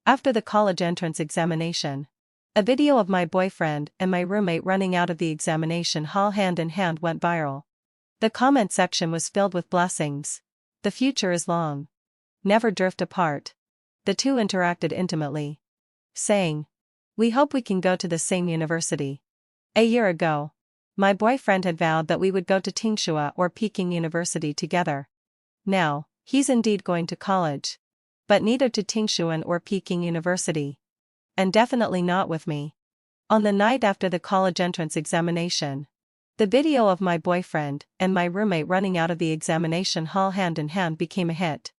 After the college entrance examination. A video of my boyfriend and my roommate running out of the examination hall hand in hand went viral. The comment section was filled with blessings. The future is long. Never drift apart. The two interacted intimately, saying, "We hope we can go to the same university." A year ago, my boyfriend had vowed that we would go to Tsinghua or Peking University together. Now, he's indeed going to college. But neither to Tsinghua or Peking University. And definitely not with me. On the night after the college entrance examination, the video of my boyfriend and my roommate running out of the examination hall hand in hand became a hit.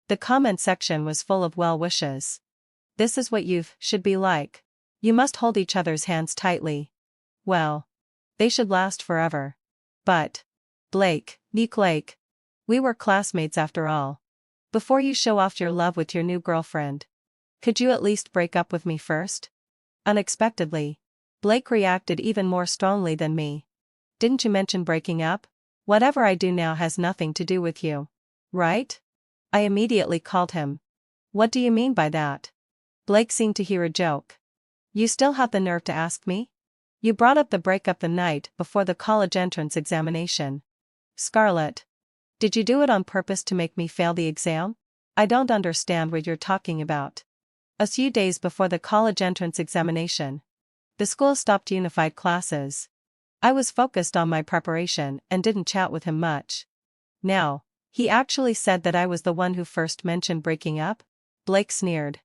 The comment section was full of well wishes. This is what youth should be like. You must hold each other's hands tightly. Well, they should last forever. But, Blake, we were classmates after all. Before you show off your love with your new girlfriend, could you at least break up with me first? Unexpectedly, Blake reacted even more strongly than me. Didn't you mention breaking up? Whatever I do now has nothing to do with you. Right? I immediately called him. What do you mean by that? Blake seemed to hear a joke. You still have the nerve to ask me? You brought up the breakup the night before the college entrance examination. Scarlett. Did you do it on purpose to make me fail the exam? I don't understand what you're talking about. A few days before the college entrance examination, the school stopped unified classes. I was focused on my preparation and didn't chat with him much. Now, he actually said that I was the one who first mentioned breaking up? Blake sneered.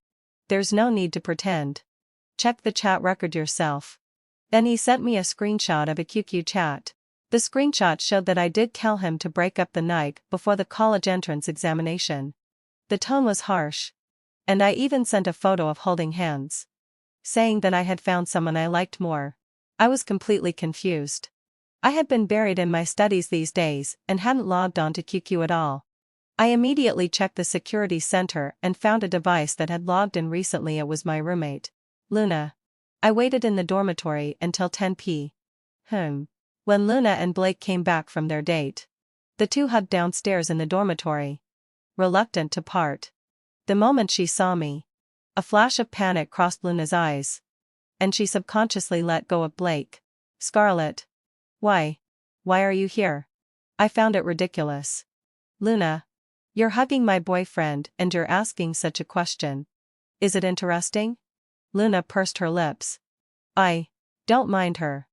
There's no need to pretend. Check the chat record yourself. Then he sent me a screenshot of a QQ chat. The screenshot showed that I did tell him to break up the night before the college entrance examination. The tone was harsh. And I even sent a photo of holding hands, saying that I had found someone I liked more. I was completely confused. I had been buried in my studies these days and hadn't logged on to QQ at all. I immediately checked the security center and found a device that had logged in recently. It was my roommate, Luna. I waited in the dormitory until 10 p.m. When Luna and Blake came back from their date, the two hugged downstairs in the dormitory, reluctant to part. The moment she saw me, a flash of panic crossed Luna's eyes, and she subconsciously let go of Blake. Scarlett. Why are you here? I found it ridiculous. Luna. You're hugging my boyfriend and you're asking such a question. Is it interesting? Luna pursed her lips. I don't mind her.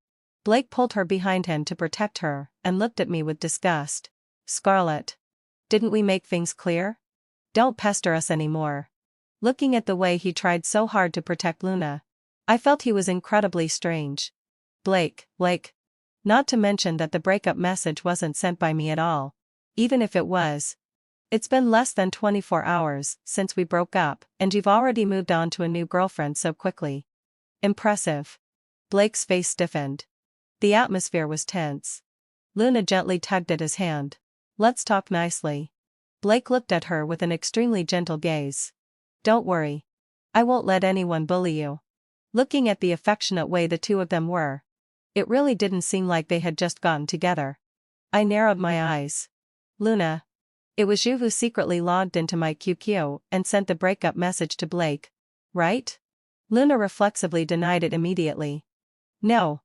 Blake pulled her behind him to protect her and looked at me with disgust. Scarlett. Didn't we make things clear? Don't pester us anymore. Looking at the way he tried so hard to protect Luna, I felt he was incredibly strange. Blake. Not to mention that the breakup message wasn't sent by me at all. Even if it was. It's been less than 24 hours since we broke up, and you've already moved on to a new girlfriend so quickly. Impressive. Blake's face stiffened. The atmosphere was tense. Luna gently tugged at his hand. Let's talk nicely. Blake looked at her with an extremely gentle gaze. Don't worry. I won't let anyone bully you. Looking at the affectionate way the two of them were, it really didn't seem like they had just gotten together. I narrowed my eyes. Luna. It was you who secretly logged into my QQ and sent the breakup message to Blake, right? Luna reflexively denied it immediately. No.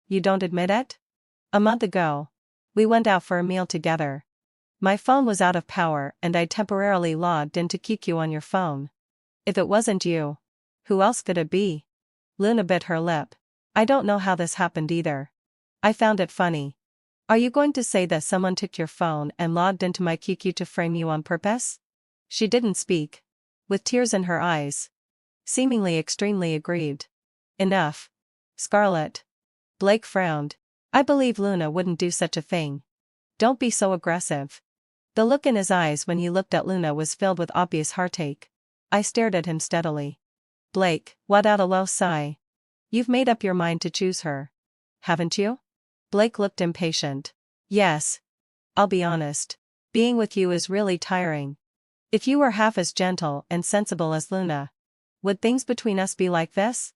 You don't admit it? A month ago, we went out for a meal together. My phone was out of power and I temporarily logged into QQ on your phone. If it wasn't you, who else could it be? Luna bit her lip. I don't know how this happened either. I found it funny. Are you going to say that someone took your phone and logged into my QQ to frame you on purpose? She didn't speak, with tears in her eyes, seemingly extremely aggrieved. Enough. Scarlett. Blake frowned. I believe Luna wouldn't do such a thing. Don't be so aggressive. The look in his eyes when he looked at Luna was filled with obvious heartache. I stared at him steadily. Blake, let out a low sigh. You've made up your mind to choose her, haven't you? Blake looked impatient. Yes. I'll be honest. Being with you is really tiring. If you were half as gentle and sensible as Luna, would things between us be like this?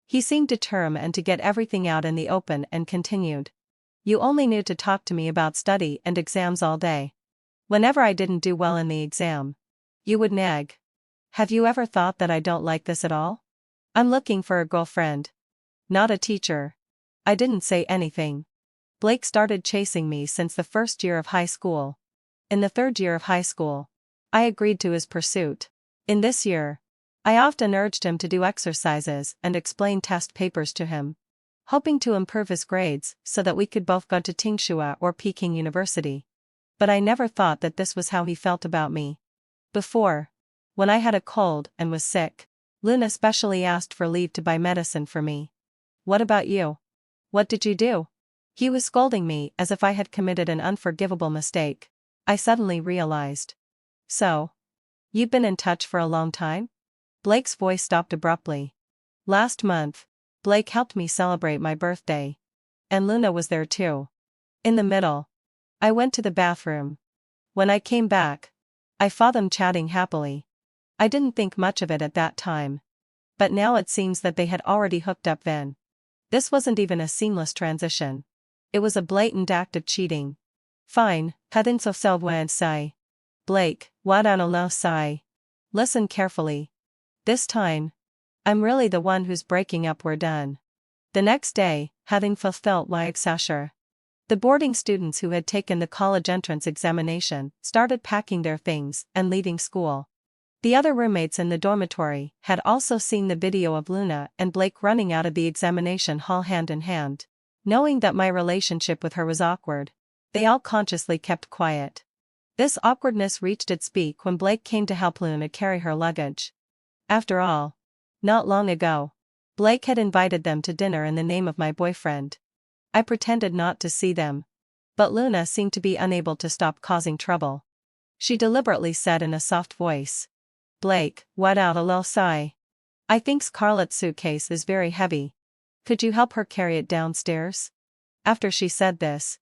He seemed determined to get everything out in the open and continued. You only knew to talk to me about study and exams all day. Whenever I didn't do well in the exam, you would nag. Have you ever thought that I don't like this at all? I'm looking for a girlfriend. Not a teacher. I didn't say anything. Blake started chasing me since the first year of high school. In the third year of high school, I agreed to his pursuit. In this year, I often urged him to do exercises and explain test papers to him, hoping to improve his grades so that we could both go to Tsinghua or Peking University. But I never thought that this was how he felt about me. Before, when I had a cold and was sick, Luna specially asked for leave to buy medicine for me. What about you? What did you do? He was scolding me as if I had committed an unforgivable mistake. I suddenly realized. So, you've been in touch for a long time? Blake's voice stopped abruptly. Last month, Blake helped me celebrate my birthday. And Luna was there too. In the middle, I went to the bathroom. When I came back, I saw them chatting happily. I didn't think much of it at that time. But now it seems that they had already hooked up then. This wasn't even a seamless transition. It was a blatant act of cheating. Fine, hadn't so went sai. Blake, what on a sai? Listen carefully. This time, I'm really the one who's breaking up. We're done. The next day, having fulfilled my exasher, the boarding students who had taken the college entrance examination started packing their things and leaving school. The other roommates in the dormitory had also seen the video of Luna and Blake running out of the examination hall hand in hand. Knowing that my relationship with her was awkward, they all consciously kept quiet. This awkwardness reached its peak when Blake came to help Luna carry her luggage. After all, not long ago, Blake had invited them to dinner in the name of my boyfriend. I pretended not to see them. But Luna seemed to be unable to stop causing trouble. She deliberately said in a soft voice, Blake, what out a little sigh. I think Scarlett's suitcase is very heavy. Could you help her carry it downstairs? After she said this,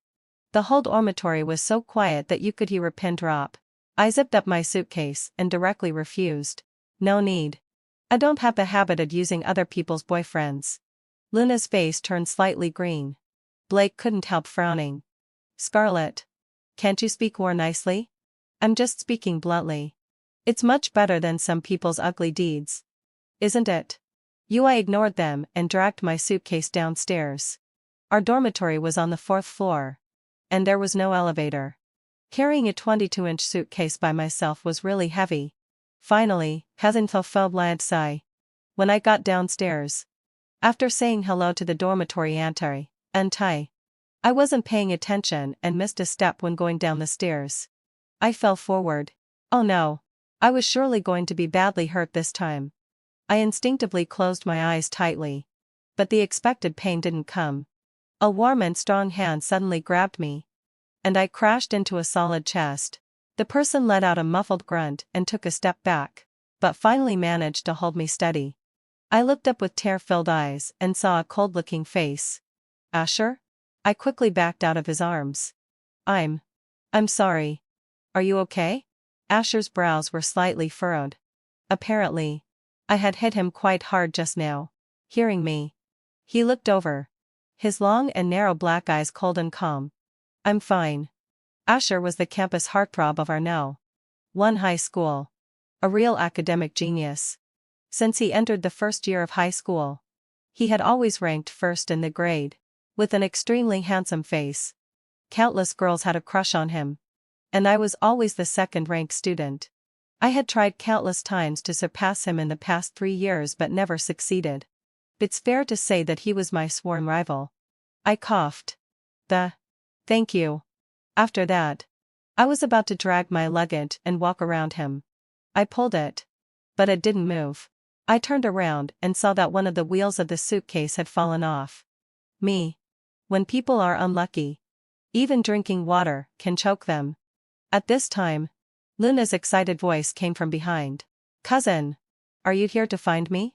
the whole dormitory was so quiet that you could hear a pin drop. I zipped up my suitcase and directly refused. No need. I don't have the habit of using other people's boyfriends. Luna's face turned slightly green. Blake couldn't help frowning. Scarlett, can't you speak more nicely? I'm just speaking bluntly. It's much better than some people's ugly deeds. Isn't it? I ignored them and dragged my suitcase downstairs. Our dormitory was on the 4th floor. And there was no elevator. Carrying a 22-inch suitcase by myself was really heavy. Finally, hasn't fulfilled land sigh. When I got downstairs, after saying hello to the dormitory auntie, I wasn't paying attention and missed a step when going down the stairs. I fell forward. Oh no. I was surely going to be badly hurt this time. I instinctively closed my eyes tightly. But the expected pain didn't come. A warm and strong hand suddenly grabbed me. And I crashed into a solid chest. The person let out a muffled grunt and took a step back, but finally managed to hold me steady. I looked up with tear-filled eyes and saw a cold-looking face. Asher? I quickly backed out of his arms. I'm sorry. Are you okay? Asher's brows were slightly furrowed. Apparently, I had hit him quite hard just now. Hearing me, he looked over. His long and narrow black eyes cold and calm. I'm fine. Asher was the campus heartthrob of our No. 1 high school. A real academic genius. Since he entered the first year of high school, he had always ranked first in the grade. With an extremely handsome face. Countless girls had a crush on him. And I was always the second-ranked student. I had tried countless times to surpass him in the past 3 years but never succeeded. It's fair to say that he was my sworn rival. I coughed. Thank you. After that, I was about to drag my luggage and walk around him. I pulled it. But it didn't move. I turned around and saw that one of the wheels of the suitcase had fallen off. When people are unlucky, even drinking water can choke them. At this time, Luna's excited voice came from behind. Cousin, are you here to find me?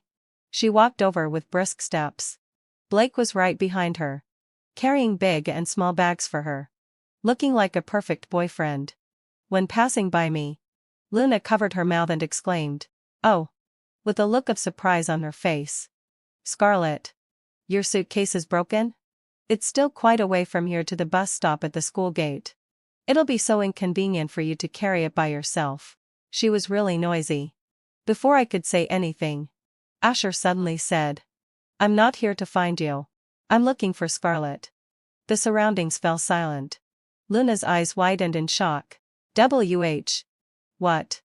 She walked over with brisk steps. Blake was right behind her, carrying big and small bags for her. Looking like a perfect boyfriend. When passing by me, Luna covered her mouth and exclaimed, "Oh!" with a look of surprise on her face. Scarlett, your suitcase is broken? It's still quite a way from here to the bus stop at the school gate. It'll be so inconvenient for you to carry it by yourself. She was really noisy. Before I could say anything, Asher suddenly said, "I'm not here to find you. I'm looking for Scarlett." The surroundings fell silent. Luna's eyes widened in shock. "WH. What?"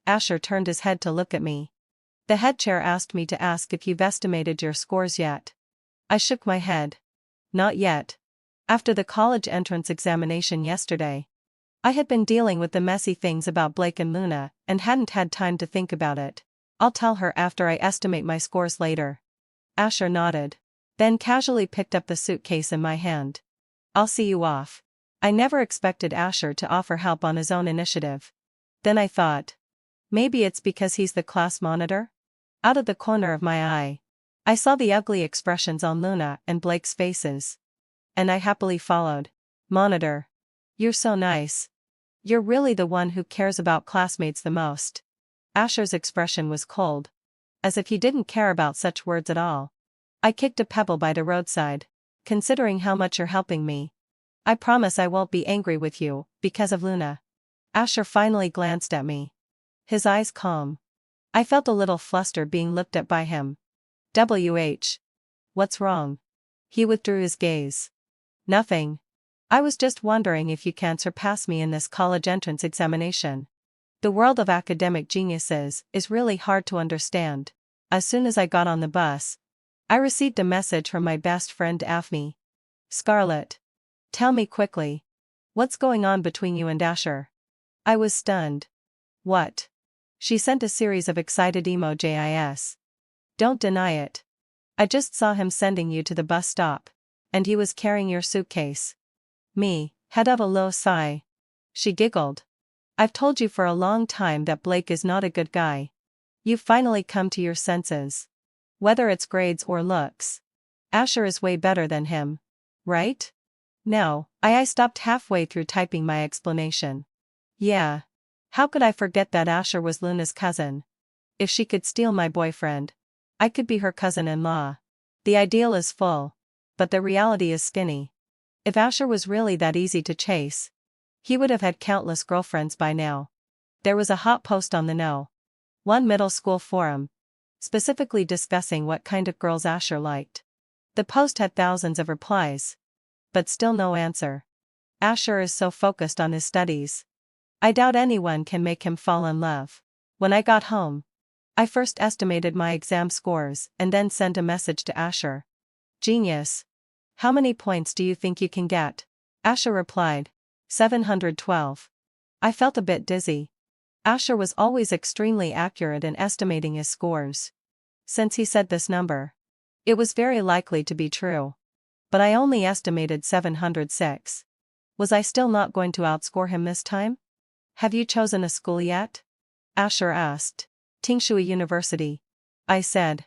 Asher turned his head to look at me. "The head chair asked me to ask if you've estimated your scores yet." I shook my head. "Not yet. After the college entrance examination yesterday, I had been dealing with the messy things about Blake and Luna and hadn't had time to think about it. I'll tell her after I estimate my scores later." Asher nodded, then casually picked up the suitcase in my hand. "I'll see you off." I never expected Asher to offer help on his own initiative. Then I thought, maybe it's because he's the class monitor? Out of the corner of my eye, I saw the ugly expressions on Luna and Blake's faces. And I happily followed. "Monitor. You're so nice. You're really the one who cares about classmates the most." Asher's expression was cold, as if he didn't care about such words at all. I kicked a pebble by the roadside. "Considering how much you're helping me, I promise I won't be angry with you, because of Luna." Asher finally glanced at me. His eyes calm. I felt a little flustered being looked at by him. "WH. What's wrong?" He withdrew his gaze. "Nothing. I was just wondering if you can surpass me in this college entrance examination. The world of academic geniuses is really hard to understand." As soon as I got on the bus, I received a message from my best friend Daphne. "Scarlett. Tell me quickly. What's going on between you and Asher?" I was stunned. "What?" She sent a series of excited emojis. "Don't deny it. I just saw him sending you to the bus stop. And he was carrying your suitcase." Me, head of a low sigh. She giggled. "I've told you for a long time that Blake is not a good guy. You've finally come to your senses. Whether it's grades or looks, Asher is way better than him. Right?" "No," I stopped halfway through typing my explanation. "Yeah. How could I forget that Asher was Luna's cousin? If she could steal my boyfriend, I could be her cousin-in-law. The ideal is full, but the reality is skinny. If Asher was really that easy to chase, he would have had countless girlfriends by now." There was a hot post on the No.1 middle school forum, specifically discussing what kind of girls Asher liked. The post had thousands of replies, but still no answer. Asher is so focused on his studies. I doubt anyone can make him fall in love. When I got home, I first estimated my exam scores and then sent a message to Asher. "Genius. How many points do you think you can get?" Asher replied, 712. I felt a bit dizzy. Asher was always extremely accurate in estimating his scores. Since he said this number, it was very likely to be true. But I only estimated 706. Was I still not going to outscore him this time? "Have you chosen a school yet?" Asher asked. "Tingshui University." I said.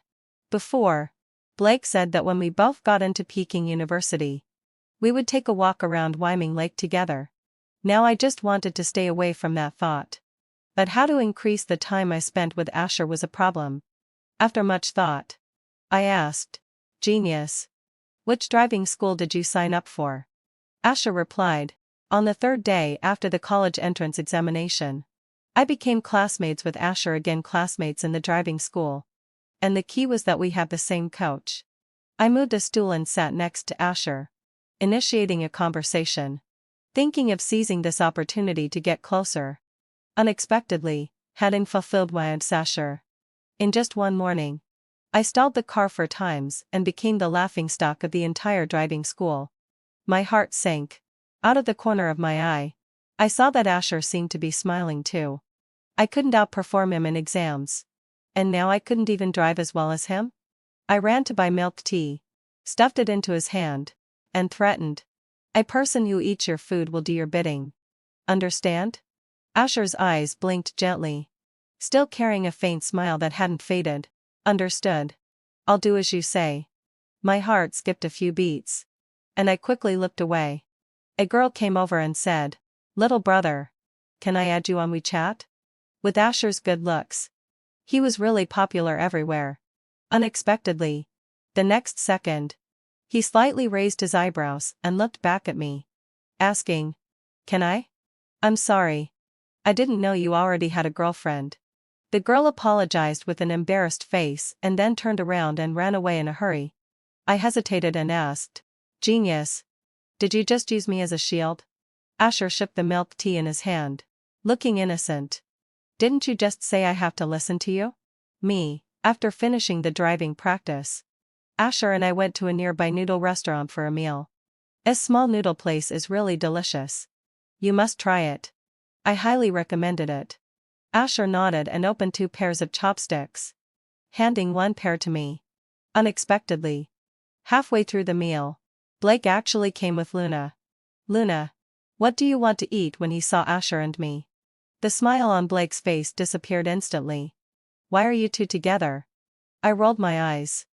Before, Blake said that when we both got into Peking University, we would take a walk around Wyoming Lake together. Now I just wanted to stay away from that thought. But how to increase the time I spent with Asher was a problem. After much thought, I asked, "Genius. Which driving school did you sign up for?" Asher replied, "On the third day after the college entrance examination, I became classmates with Asher again, classmates in the driving school. And the key was that we had the same coach." I moved a stool and sat next to Asher, initiating a conversation, thinking of seizing this opportunity to get closer. Unexpectedly, having fulfilled my Asher. In just one morning, I stalled the car 4 times and became the laughingstock of the entire driving school. My heart sank. Out of the corner of my eye, I saw that Asher seemed to be smiling too. I couldn't outperform him in exams. And now I couldn't even drive as well as him? I ran to buy milk tea, stuffed it into his hand, and threatened, "A person who eats your food will do your bidding. Understand?" Asher's eyes blinked gently, still carrying a faint smile that hadn't faded. "Understood. I'll do as you say." My heart skipped a few beats, and I quickly looked away. A girl came over and said, "Little brother, can I add you on WeChat?" With Asher's good looks, he was really popular everywhere. Unexpectedly, the next second, he slightly raised his eyebrows and looked back at me, asking, "Can I?" "I'm sorry. I didn't know you already had a girlfriend." The girl apologized with an embarrassed face and then turned around and ran away in a hurry. I hesitated and asked, "Genius, did you just use me as a shield?" Asher shook the milk tea in his hand, looking innocent. "Didn't you just say I have to listen to you?" Me, after finishing the driving practice. Asher and I went to a nearby noodle restaurant for a meal. A small noodle place is really delicious. You must try it. I highly recommended it. Asher nodded and opened 2 pairs of chopsticks, handing 1 pair to me. Unexpectedly, halfway through the meal, Blake actually came with Luna. "Luna, what do you want to eat?" When he saw Asher and me, the smile on Blake's face disappeared instantly. "Why are you two together?" I rolled my eyes.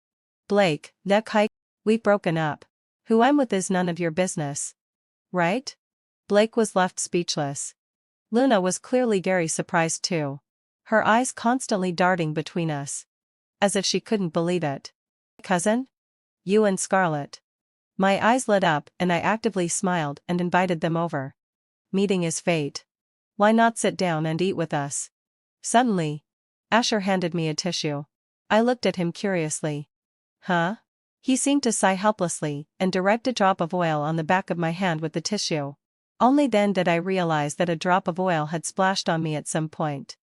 "Blake, we've broken up. Who I'm with is none of your business. Right?" Blake was left speechless. Luna was clearly very surprised too, her eyes constantly darting between us, as if she couldn't believe it. "Cousin? You and Scarlett?" My eyes lit up and I actively smiled and invited them over. Meeting is fate. Why not sit down and eat with us? Suddenly, Asher handed me a tissue. I looked at him curiously. "Huh?" He seemed to sigh helplessly and direct a drop of oil on the back of my hand with the tissue. Only then did I realize that a drop of oil had splashed on me at some point.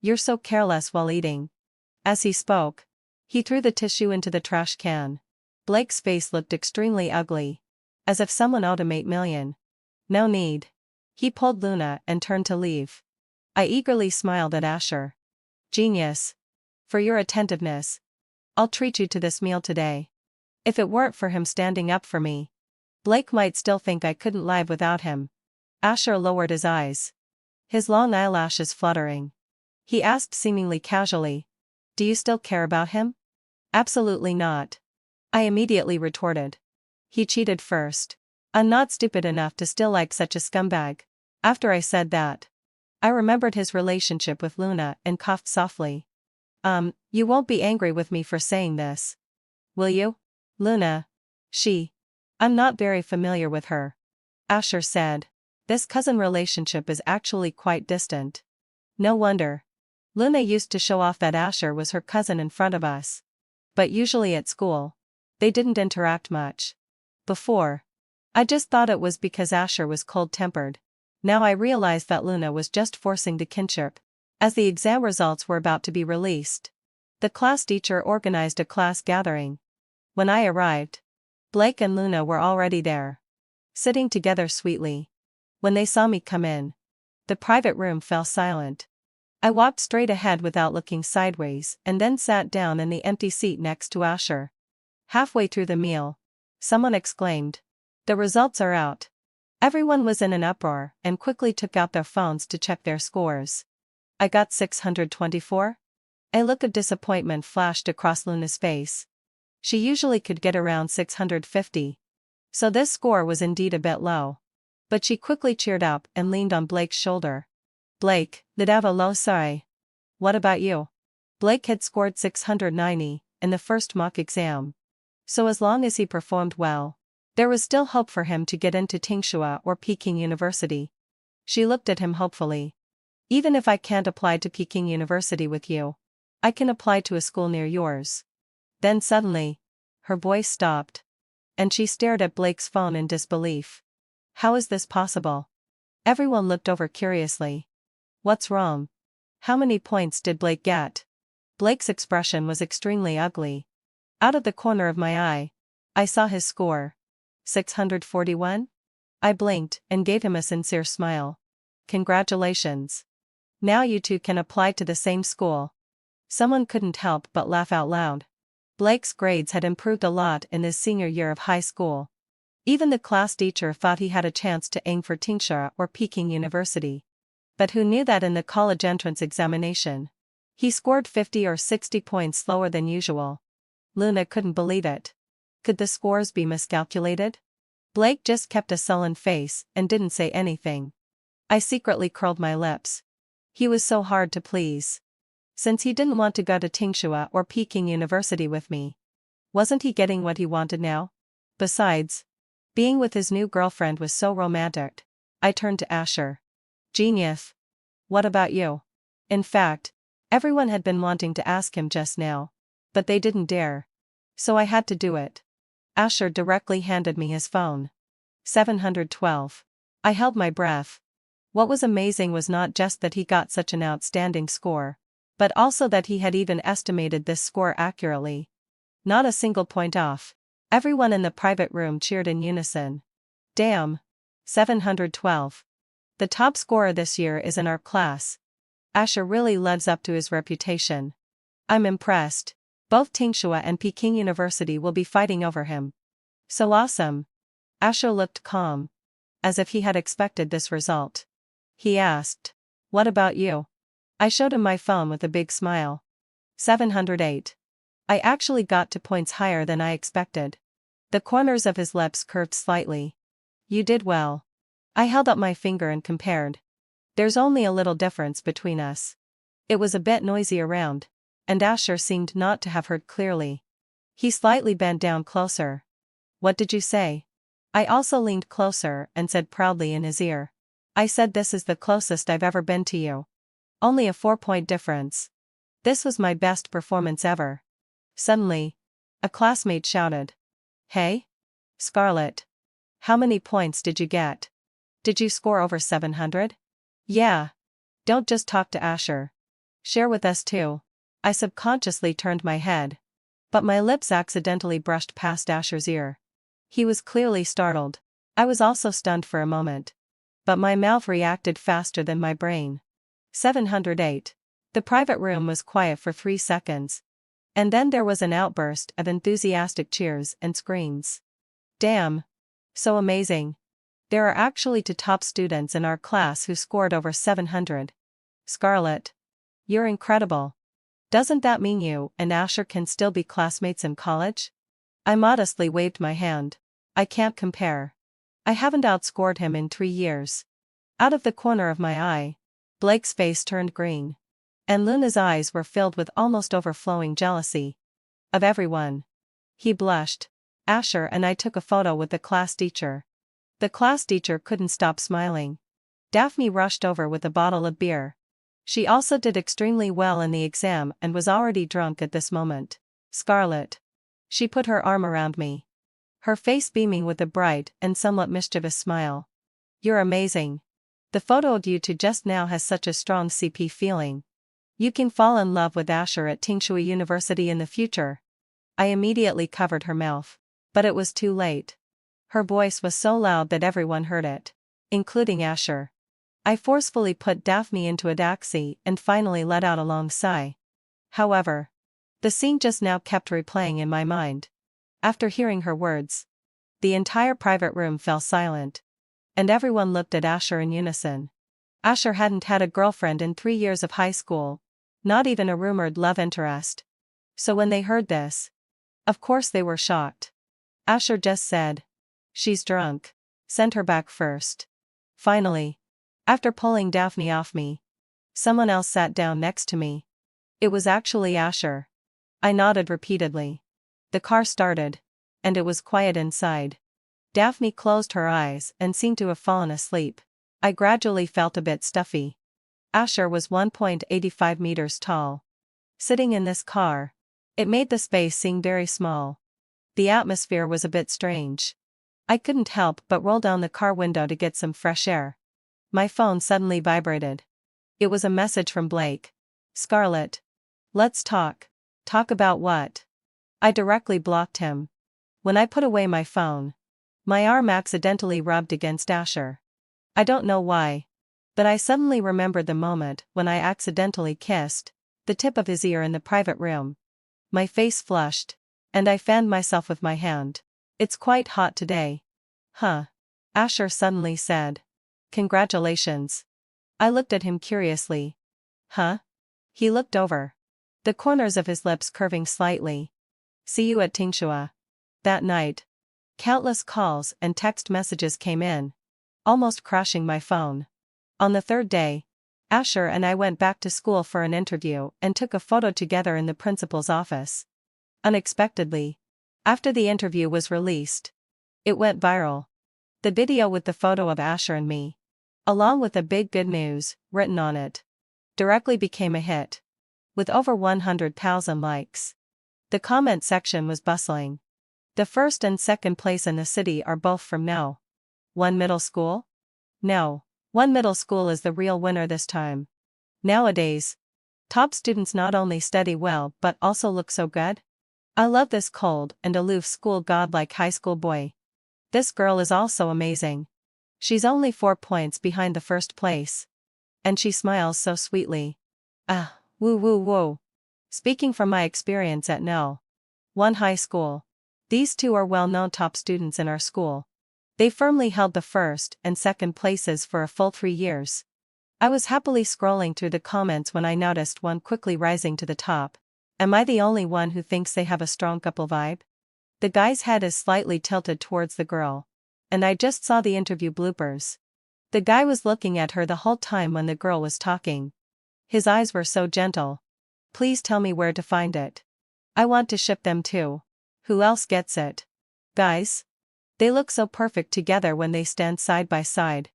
"You're so careless while eating." As he spoke, he threw the tissue into the trash can. Blake's face looked extremely ugly, as if someone owed him 8 million. "No need." He pulled Luna and turned to leave. I eagerly smiled at Asher. "Genius. For your attentiveness. I'll treat you to this meal today." If it weren't for him standing up for me, Blake might still think I couldn't live without him. Asher lowered his eyes, his long eyelashes fluttering. He asked seemingly casually, "Do you still care about him?" "Absolutely not." I immediately retorted. "He cheated first. I'm not stupid enough to still like such a scumbag." After I said that, I remembered his relationship with Luna and coughed softly. You won't be angry with me for saying this, will you?" "Luna? I'm not very familiar with her," Asher said. "This cousin relationship is actually quite distant." No wonder. Luna used to show off that Asher was her cousin in front of us. But usually at school, they didn't interact much. Before, I just thought it was because Asher was cold-tempered. Now I realized that Luna was just forcing the kinship. As the exam results were about to be released, the class teacher organized a class gathering. When I arrived, Blake and Luna were already there, sitting together sweetly. When they saw me come in, the private room fell silent. I walked straight ahead without looking sideways and then sat down in the empty seat next to Asher. Halfway through the meal, someone exclaimed, "The results are out." Everyone was in an uproar and quickly took out their phones to check their scores. I got 624? A look of disappointment flashed across Luna's face. She usually could get around 650. So this score was indeed a bit low. But she quickly cheered up and leaned on Blake's shoulder. "Blake, did have a low sorry. What about you?" Blake had scored 690 in the first mock exam. So as long as he performed well, there was still hope for him to get into Tsinghua or Peking University. She looked at him hopefully. "Even if I can't apply to Peking University with you, I can apply to a school near yours." Then suddenly, her voice stopped, and she stared at Blake's phone in disbelief. "How is this possible?" Everyone looked over curiously. "What's wrong? How many points did Blake get?" Blake's expression was extremely ugly. Out of the corner of my eye, I saw his score. 641? I blinked and gave him a sincere smile. "Congratulations. Now you two can apply to the same school." Someone couldn't help but laugh out loud. Blake's grades had improved a lot in his senior year of high school. Even the class teacher thought he had a chance to aim for Tsinghua or Peking University. But who knew that in the college entrance examination, he scored 50 or 60 points lower than usual? Luna couldn't believe it. Could the scores be miscalculated? Blake just kept a sullen face and didn't say anything. I secretly curled my lips. He was so hard to please. Since he didn't want to go to Tsinghua or Peking University with me, wasn't he getting what he wanted now? Besides, being with his new girlfriend was so romantic. I turned to Asher. "Genius. What about you?" In fact, Everyone had been wanting to ask him just now, but they didn't dare. So I had to do it. Asher directly handed me his phone. 712. I held my breath. What was amazing was not just that he got such an outstanding score, but also that he had even estimated this score accurately. Not a single point off. Everyone in the private room cheered in unison. Damn. 712. The top scorer this year is in our class. Asher really lives up to his reputation. I'm impressed. Both Tsinghua and Peking University will be fighting over him. So awesome. Asher looked calm, as if he had expected this result. He asked, "What about you?" I showed him my phone with a big smile. 708. I actually got 2 points higher than I expected. The corners of his lips curved slightly. You did well. I held up my finger and compared. There's only a little difference between us. It was a bit noisy around, and Asher seemed not to have heard clearly. He slightly bent down closer. What did you say? I also leaned closer and said proudly in his ear. I said this is the closest I've ever been to you. Only a 4-point difference. This was my best performance ever. Suddenly, a classmate shouted. Hey? Scarlett. How many points did you get? Did you score over 700? Yeah. Don't just talk to Asher. Share with us too. I subconsciously turned my head. But my lips accidentally brushed past Asher's ear. He was clearly startled. I was also stunned for a moment. But my mouth reacted faster than my brain. 708. The private room was quiet for 3 seconds. And then there was an outburst of enthusiastic cheers and screams. Damn. So amazing. There are actually 2 top students in our class who scored over 700. Scarlett. You're incredible. Doesn't that mean you and Asher can still be classmates in college? I modestly waved my hand. I can't compare. I haven't outscored him in 3 years. Out of the corner of my eye, Blake's face turned green. And Luna's eyes were filled with almost overflowing jealousy. Of everyone. He blushed. Asher and I took a photo with the class teacher. The class teacher couldn't stop smiling. Daphne rushed over with a bottle of beer. She also did extremely well in the exam and was already drunk at this moment. Scarlett. She put her arm around me. Her face beaming with a bright and somewhat mischievous smile. You're amazing. The photo of you two just now has such a strong CP feeling. You can fall in love with Asher at Tsinghua University in the future. I immediately covered her mouth. But it was too late. Her voice was so loud that everyone heard it, including Asher. I forcefully put Daphne into a taxi and finally let out a long sigh. However, the scene just now kept replaying in my mind. After hearing her words, the entire private room fell silent. And everyone looked at Asher in unison. Asher hadn't had a girlfriend in 3 years of high school, not even a rumored love interest. So when they heard this, of course they were shocked. Asher just said, "She's drunk. Send her back first." Finally, after pulling Daphne off me, someone else sat down next to me. It was actually Asher. I nodded repeatedly. The car started, and it was quiet inside. Daphne closed her eyes and seemed to have fallen asleep. I gradually felt a bit stuffy. Asher was 1.85 meters tall. Sitting in this car, it made the space seem very small. The atmosphere was a bit strange. I couldn't help but roll down the car window to get some fresh air. My phone suddenly vibrated. It was a message from Blake. Scarlett. Let's talk. Talk about what? I directly blocked him. When I put away my phone, my arm accidentally rubbed against Asher. I don't know why, but I suddenly remembered the moment when I accidentally kissed the tip of his ear in the private room. My face flushed, and I fanned myself with my hand. It's quite hot today. Huh? Asher suddenly said. Congratulations. I looked at him curiously. Huh? He looked over, the corners of his lips curving slightly. See you at Tsinghua. That night, countless calls and text messages came in, almost crashing my phone. On the 3rd day, Asher and I went back to school for an interview and took a photo together in the principal's office. Unexpectedly, after the interview was released, it went viral. The video with the photo of Asher and me, along with the big good news written on it, directly became a hit. with over 100,000 likes. The comment section was bustling. The first and second place in the city are both from No. 1 Middle School? No. 1 Middle School is the real winner this time. Nowadays, top students not only study well but also look so good. I love this cold and aloof school godlike high school boy. This girl is also amazing. She's only 4 points behind the first place. And she smiles so sweetly. Ah, woo woo woo. Speaking from my experience at No. 1 High School. These two are well-known top students in our school. They firmly held the first and second places for a full 3 years. I was happily scrolling through the comments when I noticed one quickly rising to the top. Am I the only one who thinks they have a strong couple vibe? The guy's head is slightly tilted towards the girl. And I just saw the interview bloopers. The guy was looking at her the whole time when the girl was talking. His eyes were so gentle. Please tell me where to find it. I want to ship them too. Who else gets it? Guys? They look so perfect together when they stand side by side.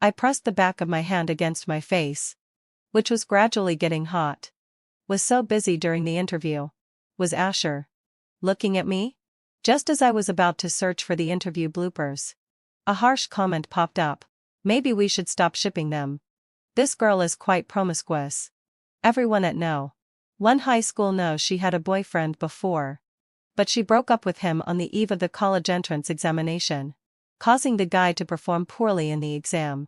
I pressed the back of my hand against my face, which was gradually getting hot. Was so busy during the interview. Was Asher looking at me? Just as I was about to search for the interview bloopers, a harsh comment popped up. Maybe we should stop shipping them. This girl is quite promiscuous. Everyone at No. 1 High School knows she had a boyfriend before. But she broke up with him on the eve of the college entrance examination, causing the guy to perform poorly in the exam.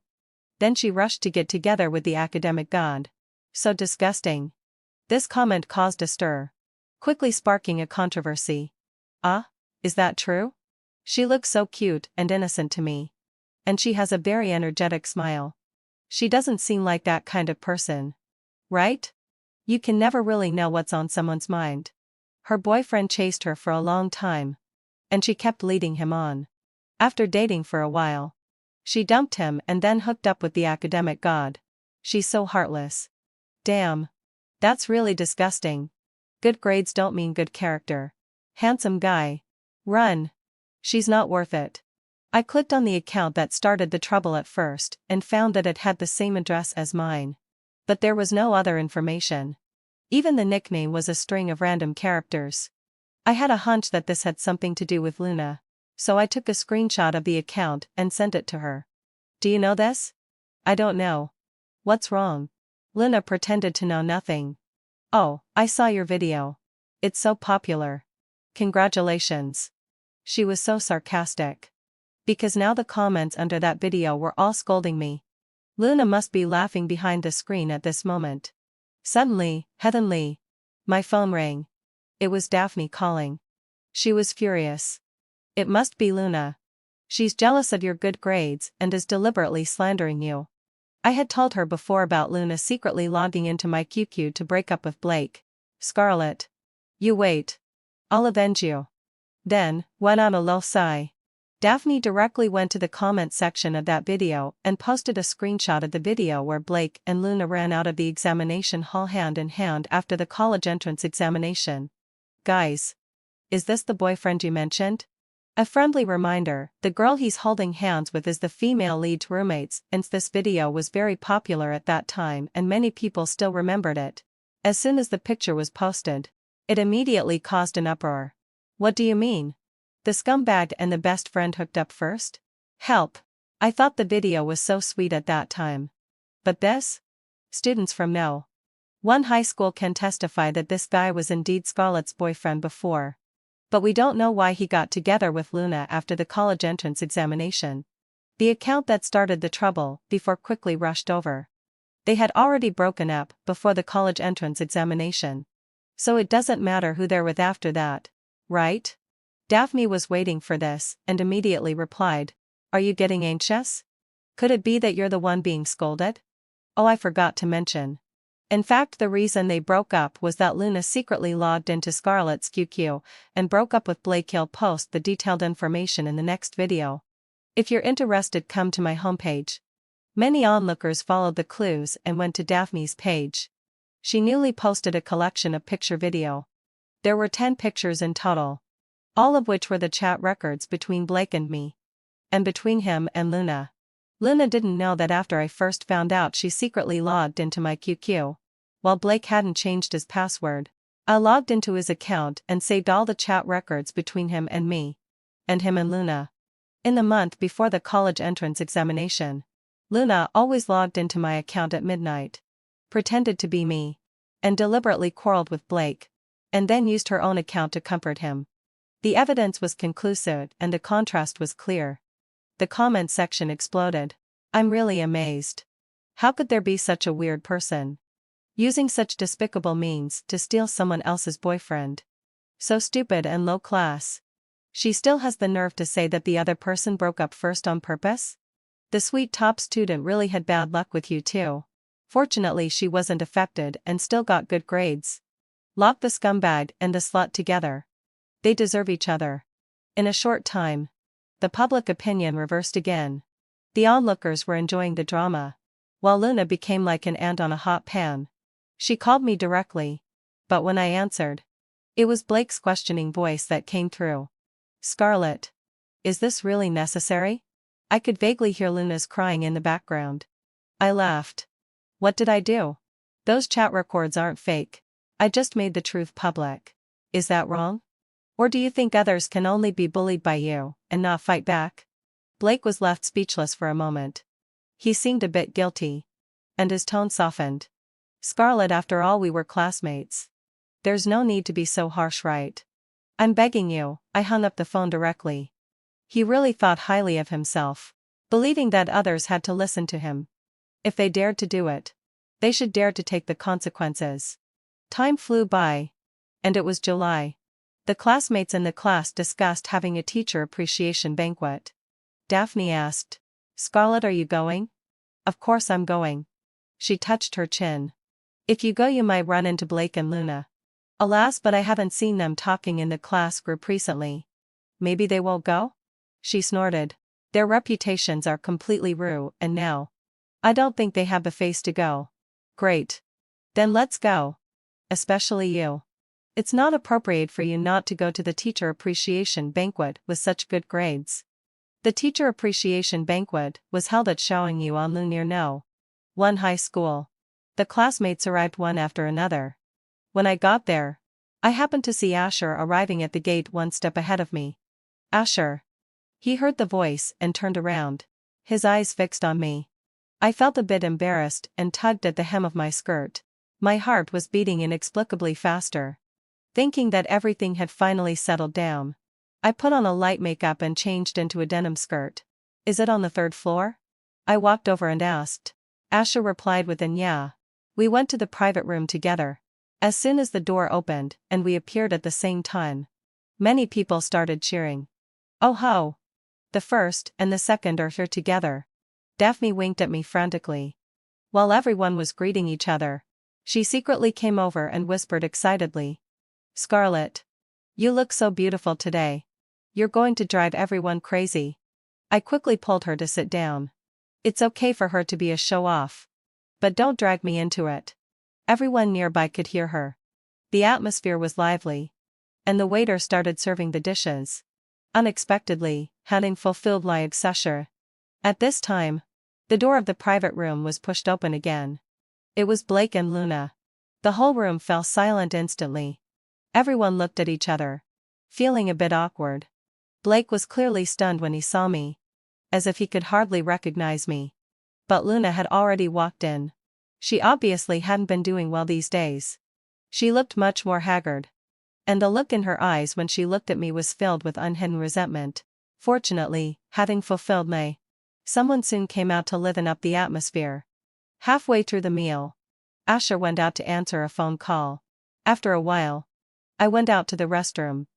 Then she rushed to get together with the academic god. So disgusting. This comment caused a stir, quickly sparking a controversy. Ah, is that true? She looks so cute and innocent to me. And she has a very energetic smile. She doesn't seem like that kind of person. Right? You can never really know what's on someone's mind. Her boyfriend chased her for a long time. And she kept leading him on. After dating for a while, she dumped him and then hooked up with the academic god. She's so heartless. Damn. That's really disgusting. Good grades don't mean good character. Handsome guy. Run. She's not worth it. I clicked on the account that started the trouble at first and found that it had the same address as mine. But there was no other information. Even the nickname was a string of random characters. I had a hunch that this had something to do with Luna, so I took a screenshot of the account and sent it to her. Do you know this? I don't know. What's wrong? Luna pretended to know nothing. Oh, I saw your video. It's so popular. Congratulations. She was so sarcastic. Because now the comments under that video were all scolding me. Luna must be laughing behind the screen at this moment. Suddenly, heavenly. My phone rang. It was Daphne calling. She was furious. It must be Luna. She's jealous of your good grades and is deliberately slandering you. I had told her before about Luna secretly logging into my QQ to break up with Blake. Scarlett. You wait. I'll avenge you. Then, went on a low sigh. Daphne directly went to the comment section of that video and posted a screenshot of the video where Blake and Luna ran out of the examination hall hand in hand after the college entrance examination. Guys. Is this the boyfriend you mentioned? A friendly reminder, the girl he's holding hands with is the female lead's roommates, and this video was very popular at that time and many people still remembered it. As soon as the picture was posted, it immediately caused an uproar. What do you mean? The scumbag and the best friend hooked up first? Help! I thought the video was so sweet at that time. But this? Students from No. 1 High School can testify that this guy was indeed Scarlett's boyfriend before. But we don't know why he got together with Luna after the college entrance examination. The account that started the trouble before quickly rushed over. They had already broken up before the college entrance examination. So it doesn't matter who they're with after that, right? Daphne was waiting for this and immediately replied, Are you getting anxious? Could it be that you're the one being scolded? Oh, I forgot to mention. In fact, the reason they broke up was that Luna secretly logged into Scarlett's QQ and broke up with Blake. He'll post the detailed information in the next video. If you're interested, come to my homepage. Many onlookers followed the clues and went to Daphne's page. She newly posted a collection of picture video. There were 10 pictures in total. All of which were the chat records between Blake and me. And between him and Luna. Luna didn't know that after I first found out she secretly logged into my QQ. while Blake hadn't changed his password. I logged into his account and saved all the chat records between him and me. And him and Luna. In the month before the college entrance examination, Luna always logged into my account at midnight, pretended to be me, and deliberately quarreled with Blake, and then used her own account to comfort him. The evidence was conclusive and the contrast was clear. The comment section exploded. I'm really amazed. How could there be such a weird person using such despicable means to steal someone else's boyfriend? So stupid and low class. She still has the nerve to say that the other person broke up first on purpose? The sweet top student really had bad luck with you too. Fortunately she wasn't affected and still got good grades. Lock the scumbag and the slut together. They deserve each other. In a short time, the public opinion reversed again. The onlookers were enjoying the drama, while Luna became like an ant on a hot pan. She called me directly, but when I answered, it was Blake's questioning voice that came through. Scarlett, is this really necessary? I could vaguely hear Luna's crying in the background. I laughed. What did I do? Those chat records aren't fake. I just made the truth public. Is that wrong? Or do you think others can only be bullied by you and not fight back? Blake was left speechless for a moment. He seemed a bit guilty. And his tone softened. Scarlett, after all, we were classmates. There's no need to be so harsh, right? I'm begging you. I hung up the phone directly. He really thought highly of himself, believing that others had to listen to him. If they dared to do it, they should dare to take the consequences. Time flew by. And it was July. The classmates in the class discussed having a teacher appreciation banquet. Daphne asked, Scarlett, are you going? Of course I'm going. She touched her chin. If you go you might run into Blake and Luna. Alas, but I haven't seen them talking in the class group recently. Maybe they won't go? She snorted. Their reputations are completely ruined and now. I don't think they have the face to go. Great. Then let's go. Especially you. It's not appropriate for you not to go to the teacher appreciation banquet with such good grades. The teacher appreciation banquet was held at Shaoyang near No. 1 high school. The classmates arrived one after another. When I got there, I happened to see Asher arriving at the gate one step ahead of me. Asher. He heard the voice and turned around, his eyes fixed on me. I felt a bit embarrassed and tugged at the hem of my skirt. My heart was beating inexplicably faster. Thinking that everything had finally settled down, I put on a light makeup and changed into a denim skirt. Is it on the 3rd floor? I walked over and asked. Asher replied with an yeah. We went to the private room together. As soon as the door opened and we appeared at the same time, many people started cheering. Oh ho! The first and the second are here together. Daphne winked at me frantically. While everyone was greeting each other, she secretly came over and whispered excitedly. Scarlett. You look so beautiful today. You're going to drive everyone crazy. I quickly pulled her to sit down. It's okay for her to be a show-off. But don't drag me into it. Everyone nearby could hear her. The atmosphere was lively. And the waiter started serving the dishes. Unexpectedly, having fulfilled my exusher. At this time, the door of the private room was pushed open again. It was Blake and Luna. The whole room fell silent instantly. Everyone looked at each other, feeling a bit awkward. Blake was clearly stunned when he saw me, as if he could hardly recognize me. But Luna had already walked in. She obviously hadn't been doing well these days. She looked much more haggard. And the look in her eyes when she looked at me was filled with unhidden resentment. Fortunately, having fulfilled my, someone soon came out to liven up the atmosphere. Halfway through the meal, Asher went out to answer a phone call. After a while, I went out to the restroom.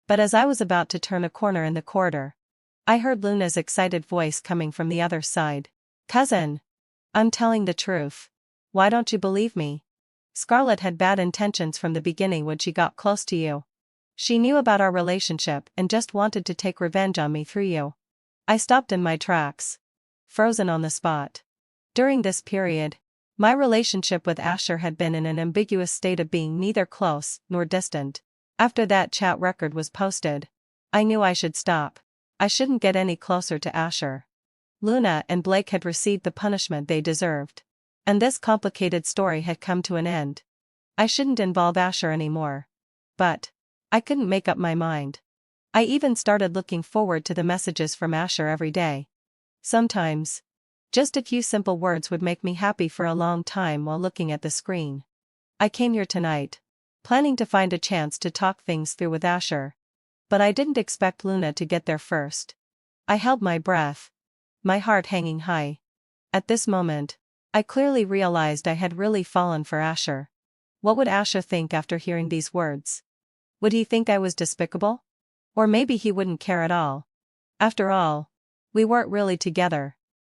But as I was about to turn a corner in the corridor, I heard Luna's excited voice coming from the other side. Cousin! I'm telling the truth. Why don't you believe me? Scarlett had bad intentions from the beginning when she got close to you. She knew about our relationship and just wanted to take revenge on me through you. I stopped in my tracks, frozen on the spot. During this period, my relationship with Asher had been in an ambiguous state of being neither close nor distant. After that chat record was posted, I knew I should stop. I shouldn't get any closer to Asher. Luna and Blake had received the punishment they deserved. And this complicated story had come to an end. I shouldn't involve Asher anymore. But I couldn't make up my mind. I even started looking forward to the messages from Asher every day. Sometimes, just a few simple words would make me happy for a long time while looking at the screen. I came here tonight, planning to find a chance to talk things through with Asher. But I didn't expect Luna to get there first. I held my breath, my heart hanging high. At this moment, I clearly realized I had really fallen for Asher. What would Asher think after hearing these words? Would he think I was despicable? Or maybe he wouldn't care at all. After all, we weren't really together.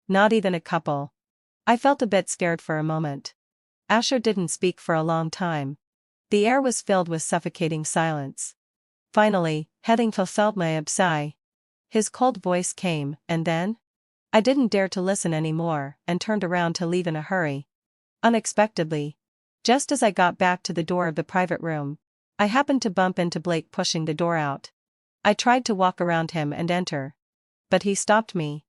Not even a couple. I felt a bit scared for a moment. Asher didn't speak for a long time. The air was filled with suffocating silence. Finally, heading fulfilled my sigh. His cold voice came, and then? I didn't dare to listen anymore, and turned around to leave in a hurry. Unexpectedly, just as I got back to the door of the private room, I happened to bump into Blake pushing the door out. I tried to walk around him and enter. But he stopped me.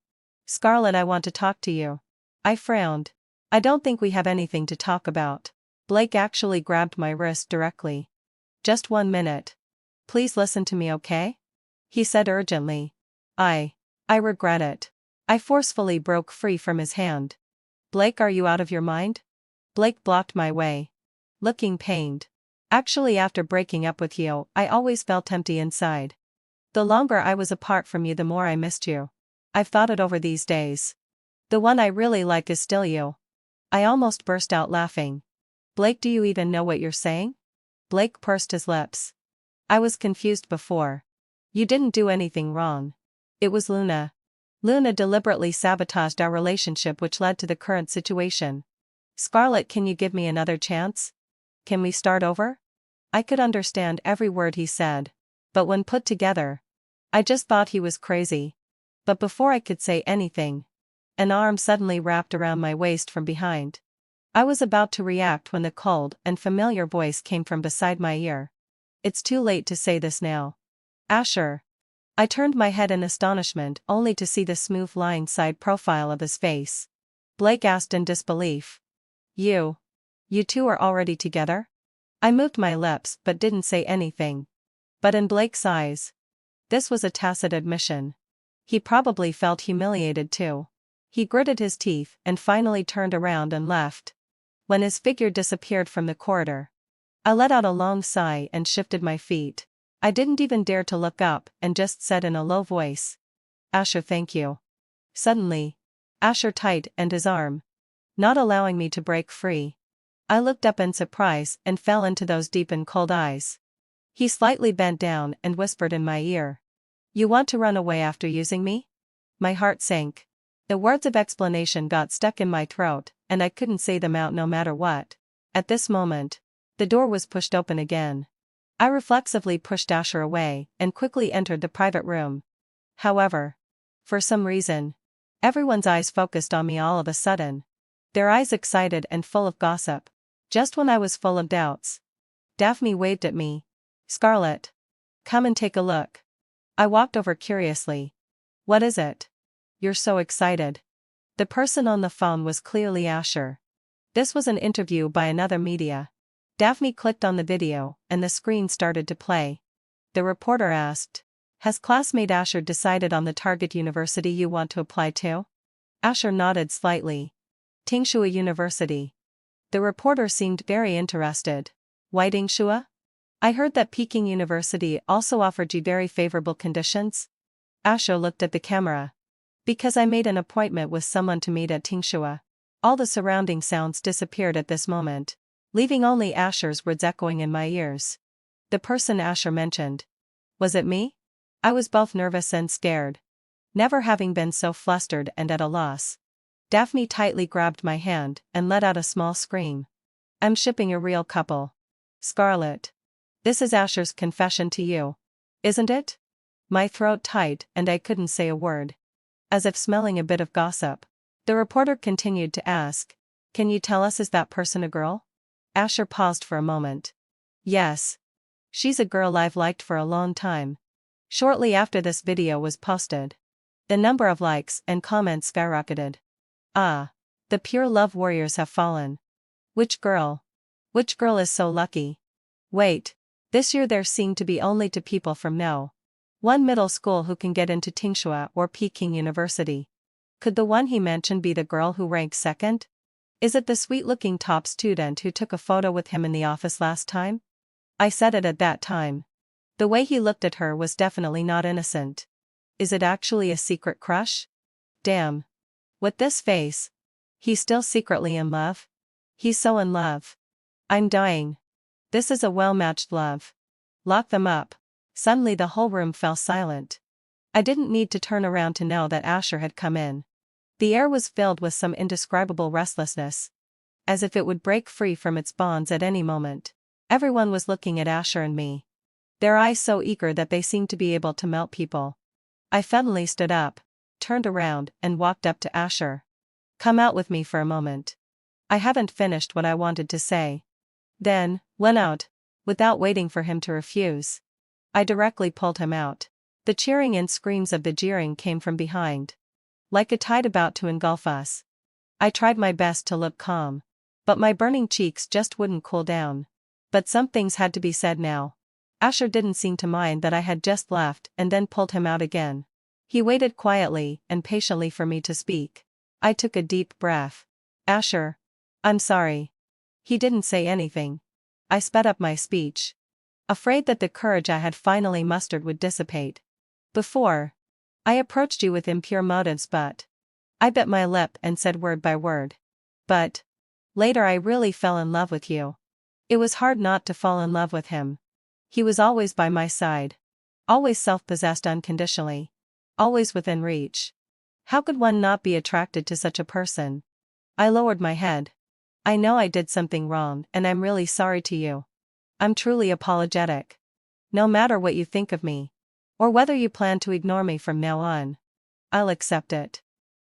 "Scarlett, I want to talk to you." I frowned. "I don't think we have anything to talk about." Blake actually grabbed my wrist directly. "Just 1 minute. Please listen to me, okay?" he said urgently. I regret it." I forcefully broke free from his hand. "Blake, are you out of your mind?" Blake blocked my way, looking pained. "Actually, after breaking up with you, I always felt empty inside. The longer I was apart from you, the more I missed you. I've thought it over these days. The one I really like is still you." I almost burst out laughing. "Blake, do you even know what you're saying?" Blake pursed his lips. "I was confused before. You didn't do anything wrong. It was Luna. Luna deliberately sabotaged our relationship, which led to the current situation. Scarlett, can you give me another chance? Can we start over?" I could understand every word he said. But when put together, I just thought he was crazy. But before I could say anything, an arm suddenly wrapped around my waist from behind. I was about to react when the cold and familiar voice came from beside my ear. "It's too late to say this now. Asher." I turned my head in astonishment only to see the smooth lying side profile of his face. Blake asked in disbelief. You two are already together?" I moved my lips but didn't say anything. But in Blake's eyes, this was a tacit admission. He probably felt humiliated too. He gritted his teeth and finally turned around and left. When his figure disappeared from the corridor, I let out a long sigh and shifted my feet. I didn't even dare to look up and just said in a low voice, "Asher, thank you." Suddenly, Asher tightened his arm, not allowing me to break free. I looked up in surprise and fell into those deep and cold eyes. He slightly bent down and whispered in my ear, "You want to run away after using me?" My heart sank. The words of explanation got stuck in my throat, and I couldn't say them out no matter what. At this moment, the door was pushed open again. I reflexively pushed Asher away and quickly entered the private room. However, for some reason, everyone's eyes focused on me all of a sudden. Their eyes excited and full of gossip. Just when I was full of doubts, Daphne waved at me. "Scarlett, come and take a look." I walked over curiously. "What is it? You're so excited." The person on the phone was clearly Asher. This was an interview by another media. Daphne clicked on the video, and the screen started to play. The reporter asked, "Has classmate Asher decided on the target university you want to apply to?" Asher nodded slightly. "Tsinghua University." The reporter seemed very interested. "Why Tsinghua? I heard that Peking University also offered you very favorable conditions." Asher looked at the camera. "Because I made an appointment with someone to meet at Tsinghua." All the surrounding sounds disappeared at this moment, leaving only Asher's words echoing in my ears. The person Asher mentioned. Was it me? I was both nervous and scared, never having been so flustered and at a loss. Daphne tightly grabbed my hand and let out a small scream. "I'm shipping a real couple. Scarlett. This is Asher's confession to you. Isn't it?" My throat tight and I couldn't say a word. As if smelling a bit of gossip, the reporter continued to ask, "Can you tell us, is that person a girl?" Asher paused for a moment. "Yes. She's a girl I've liked for a long time." Shortly after this video was posted, the number of likes and comments skyrocketed. "Ah. The pure love warriors have fallen. Which girl? Which girl is so lucky? Wait. This year there seem to be only two people from No. 1 middle school who can get into Tsinghua or Peking University. Could the one he mentioned be the girl who ranks second? Is it the sweet-looking top student who took a photo with him in the office last time? I said it at that time. The way he looked at her was definitely not innocent. Is it actually a secret crush? Damn. With this face. He's still secretly in love? He's so in love. I'm dying. This is a well-matched love. Lock them up. Suddenly the whole room fell silent. I didn't need to turn around to know that Asher had come in. The air was filled with some indescribable restlessness. As if it would break free from its bonds at any moment. Everyone was looking at Asher and me. Their eyes so eager that they seemed to be able to melt people. I suddenly stood up, turned around, and walked up to Asher. Come out with me for a moment. I haven't finished what I wanted to say. Then, went out, without waiting for him to refuse. I directly pulled him out. The cheering and screams of the jeering came from behind. Like a tide about to engulf us. I tried my best to look calm. But my burning cheeks just wouldn't cool down. But some things had to be said now. Asher didn't seem to mind that I had just left and then pulled him out again. He waited quietly and patiently for me to speak. I took a deep breath. Asher. I'm sorry. He didn't say anything. I sped up my speech. Afraid that the courage I had finally mustered would dissipate. Before. I approached you with impure motives but. I bit my lip and said word by word. But. Later I really fell in love with you. It was hard not to fall in love with him. He was always by my side. Always self-possessed unconditionally. Always within reach. How could one not be attracted to such a person? I lowered my head. I know I did something wrong and I'm really sorry to you. I'm truly apologetic. No matter what you think of me. Or whether you plan to ignore me from now on. I'll accept it.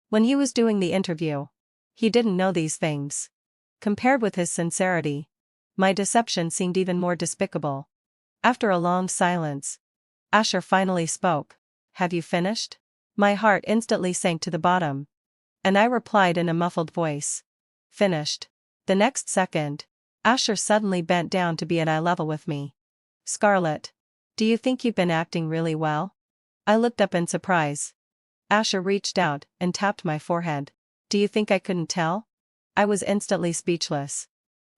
When he was doing the interview. He didn't know these things. Compared with his sincerity. My deception seemed even more despicable. After a long silence. Asher finally spoke. Have you finished? My heart instantly sank to the bottom. And I replied in a muffled voice. Finished. The next second. Asher suddenly bent down to be at eye level with me. Scarlett. Do you think you've been acting really well? I looked up in surprise. Asher reached out and tapped my forehead. Do you think I couldn't tell? I was instantly speechless.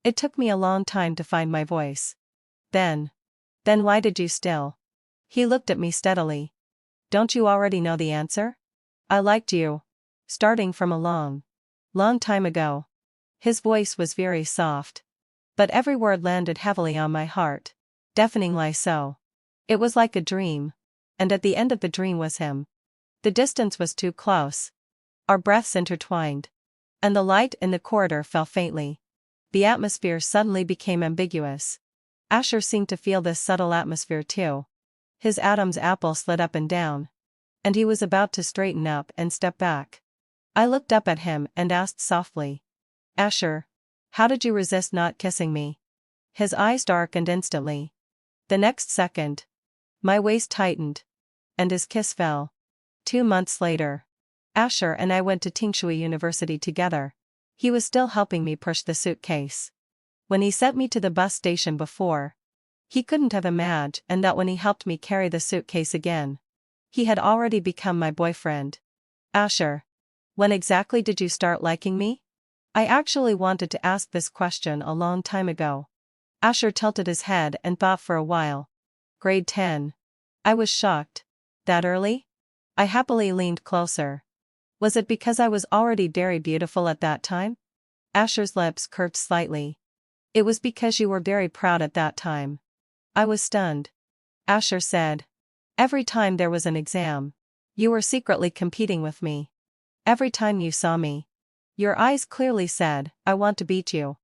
It took me a long time to find my voice. Then why did you still? He looked at me steadily. Don't you already know the answer? I liked you. Starting from a long time ago. His voice was very soft. But every word landed heavily on my heart. Deafeningly so. It was like a dream. And at the end of the dream was him. The distance was too close. Our breaths intertwined. And the light in the corridor fell faintly. The atmosphere suddenly became ambiguous. Asher seemed to feel this subtle atmosphere too. His Adam's apple slid up and down. And he was about to straighten up and step back. I looked up at him and asked softly. Asher. How did you resist not kissing me? His eyes darkened instantly. The next second. My waist tightened. And his kiss fell. 2 months later. Asher and I went to Tsinghua University together. He was still helping me push the suitcase. When he sent me to the bus station before. He couldn't have imagined that when he helped me carry the suitcase again. He had already become my boyfriend. Asher. When exactly did you start liking me? I actually wanted to ask this question a long time ago. Asher tilted his head and thought for a while. Grade 10. I was shocked. That early? I happily leaned closer. Was it because I was already very beautiful at that time? Asher's lips curved slightly. It was because you were very proud at that time. I was stunned. Asher said. Every time there was an exam. You were secretly competing with me. Every time you saw me. Your eyes clearly said, I want to beat you.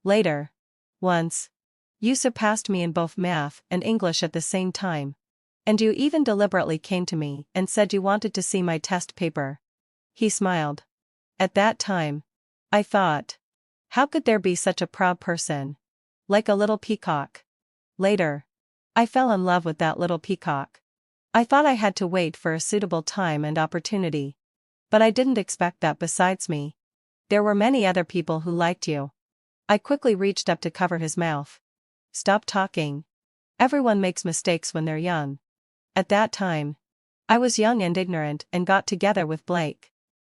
Later. Once. You surpassed me in both math and English at the same time. And you even deliberately came to me and said you wanted to see my test paper. He smiled. At that time. I thought. How could there be such a proud person? Like a little peacock. Later. I fell in love with that little peacock. I thought I had to wait for a suitable time and opportunity. But I didn't expect that besides me. There were many other people who liked you. I quickly reached up to cover his mouth. Stop talking. Everyone makes mistakes when they're young. At that time, I was young and ignorant and got together with Blake.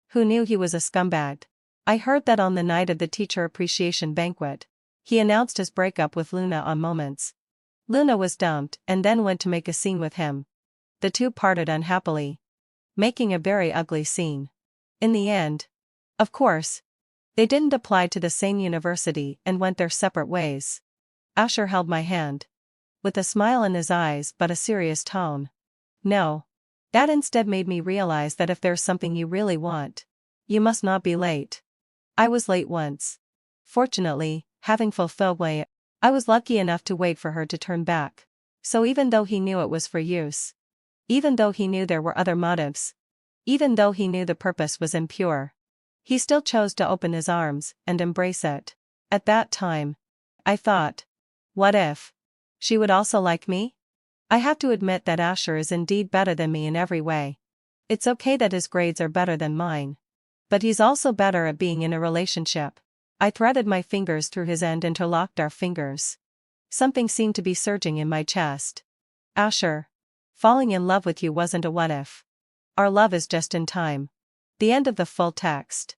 Who knew he was a scumbag? I heard that on the night of the teacher appreciation banquet, he announced his breakup with Luna on Moments. Luna was dumped and then went to make a scene with him. The two parted unhappily, making a very ugly scene. In the end, of course, they didn't apply to the same university and went their separate ways. Asher held my hand, with a smile in his eyes but a serious tone. No. That instead made me realize that if there's something you really want, you must not be late. I was late once. Fortunately, having fulfilled my, I was lucky enough to wait for her to turn back. So even though he knew it was for use, even though he knew there were other motives, even though he knew the purpose was impure, he still chose to open his arms and embrace it. At that time, I thought, what if she would also like me? I have to admit that Asher is indeed better than me in every way. It's okay that his grades are better than mine. But he's also better at being in a relationship. I threaded my fingers through his and interlocked our fingers. Something seemed to be surging in my chest. Asher, falling in love with you wasn't a what if. Our love is just in time. The end of the full text.